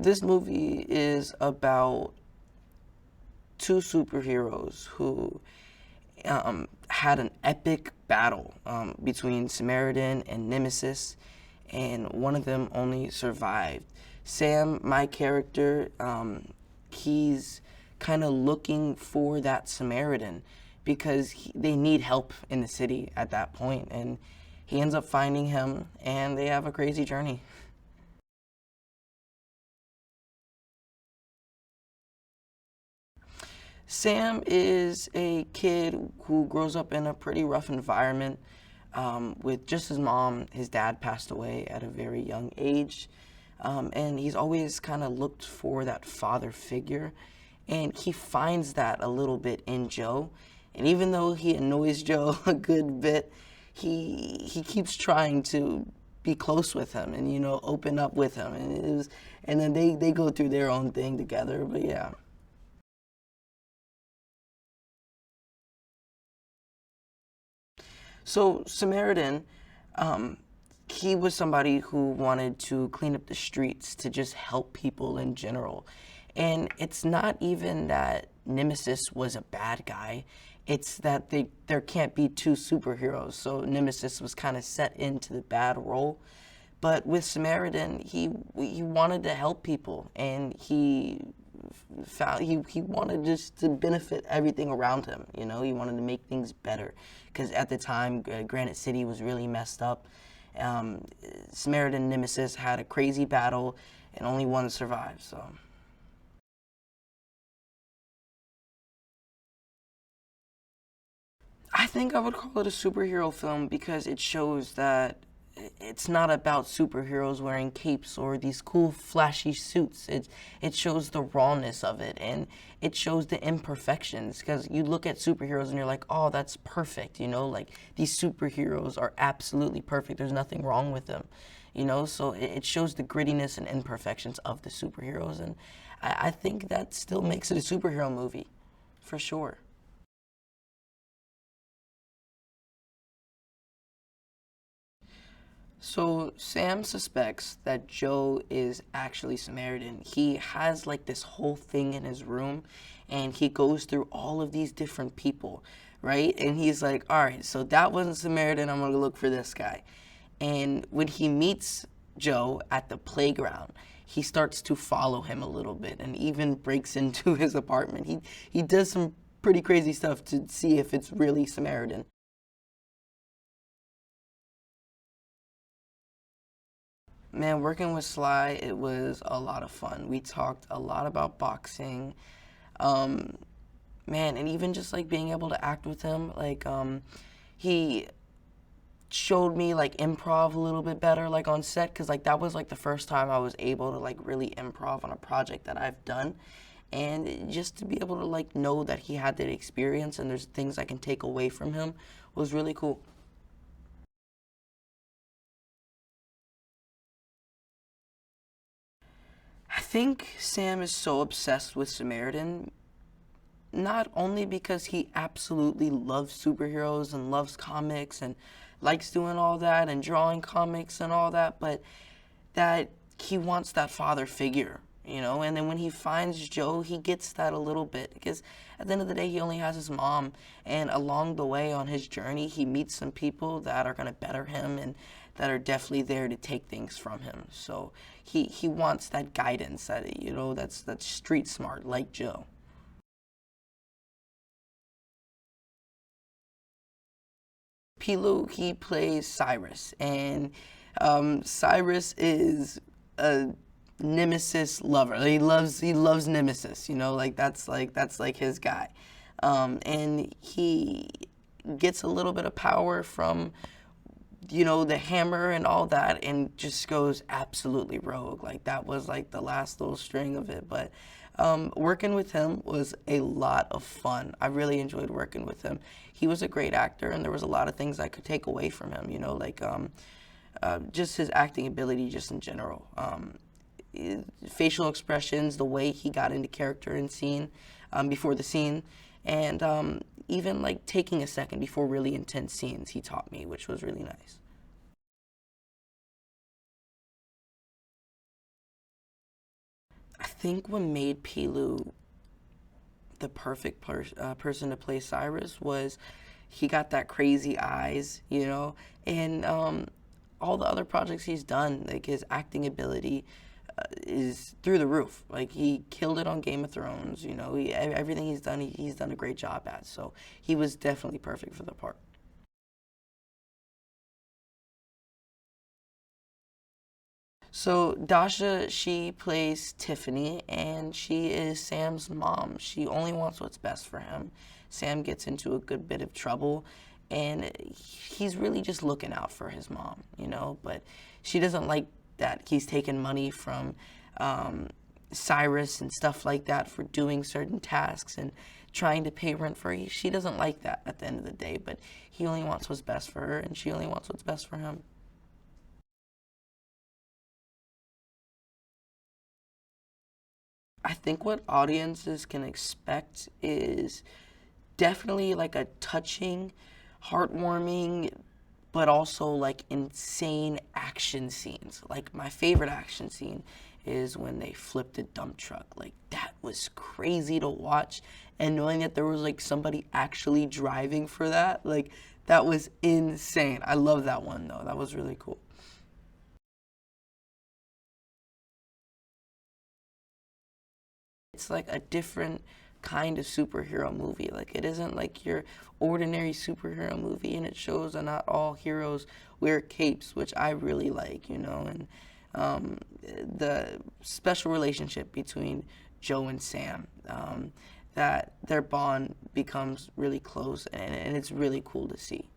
This movie is about two superheroes who had an epic battle between Samaritan and Nemesis, and one of them only survived. Sam, my character, he's kind of looking for that Samaritan because they need help in the city at that point, and he ends up finding him, and they have a crazy journey. Sam is a kid who grows up in a pretty rough environment with just his mom. His dad passed away at a very young age, and he's always kind of looked for that father figure, and he finds that a little bit in Joe. And even though he annoys Joe a good bit, he keeps trying to be close with him and open up with him, and then they go through their own thing together. But yeah. So Samaritan, um, he was somebody who wanted to clean up the streets to just help people in general. And it's not even that Nemesis was a bad guy. It's that there can't be two superheroes. So Nemesis was kind of set into the bad role. But with Samaritan, he wanted to help people, and he wanted just to benefit everything around him. He wanted to make things better because at the time, Granite City was really messed up. Samaritan and Nemesis had a crazy battle, and only one survived. So. I think I would call it a superhero film because it shows that it's not about superheroes wearing capes or these cool flashy suits. It shows the rawness of it, and it shows the imperfections, because you look at superheroes and you're like, oh, that's perfect, like these superheroes are absolutely perfect. There's nothing wrong with them, so it shows the grittiness and imperfections of the superheroes, and I think that still makes it a superhero movie, for sure. So Sam suspects that Joe is actually Samaritan. He has like this whole thing in his room, and he goes through all of these different people, right? And he's like, all right, so that wasn't Samaritan. I'm going to look for this guy. And when he meets Joe at the playground, he starts to follow him a little bit and even breaks into his apartment. He does some pretty crazy stuff to see if it's really Samaritan. Man, working with Sly, it was a lot of fun. We talked a lot about boxing. Um, Man, and even just like being able to act with him, like he showed me like improv a little bit better like on set, because like that was like the first time I was able to like really improv on a project that I've done. And just to be able to like know that he had that experience and there's things I can take away from him was really cool. I think Sam is so obsessed with Samaritan, not only because he absolutely loves superheroes and loves comics and likes doing all that and drawing comics and all that, but that he wants that father figure, And then when he finds Joe, he gets that a little bit because at the end of the day, he only has his mom. And along the way on his journey, he meets some people that are going to better him and that are definitely there to take things from him. So he wants that guidance that's street smart like Joe. Pilu, he plays Cyrus, and Cyrus is a Nemesis lover. He loves Nemesis. Like that's like his guy, and he gets a little bit of power from the hammer and all that, and just goes absolutely rogue. Like that was like the last little string of it. But working with him was a lot of fun. I really enjoyed working with him. He was a great actor, and there was a lot of things I could take away from him. Like just his acting ability, just in general. Facial expressions, the way he got into character and scene before the scene, and even like taking a second before really intense scenes, he taught me, which was really nice. think what made Pilu the perfect person to play Cyrus was he got that crazy eyes, you know, and all the other projects he's done, like his acting ability is through the roof. Like he killed it on Game of Thrones, you know, everything he's done, he's done a great job at. So he was definitely perfect for the part. So Dasha, she plays Tiffany, and she is Sam's mom. She only wants what's best for him. Sam gets into a good bit of trouble, and he's really just looking out for his mom, you know. But she doesn't like that he's taking money from Cyrus and stuff like that for doing certain tasks and trying to pay rent for her. She doesn't like that at the end of the day, but he only wants what's best for her, and she only wants what's best for him. I think what audiences can expect is definitely like a touching, heartwarming, but also like insane action scenes. Like my favorite action scene is when they flipped a dump truck. Like that was crazy to watch, and knowing that there was like somebody actually driving for that, like that was insane. I love that one though. That was really cool. It's like a different kind of superhero movie. Like it isn't like your ordinary superhero movie, and it shows that not all heroes wear capes, which I really like, you know. And the special relationship between Joe and Sam, that their bond becomes really close, and it's really cool to see.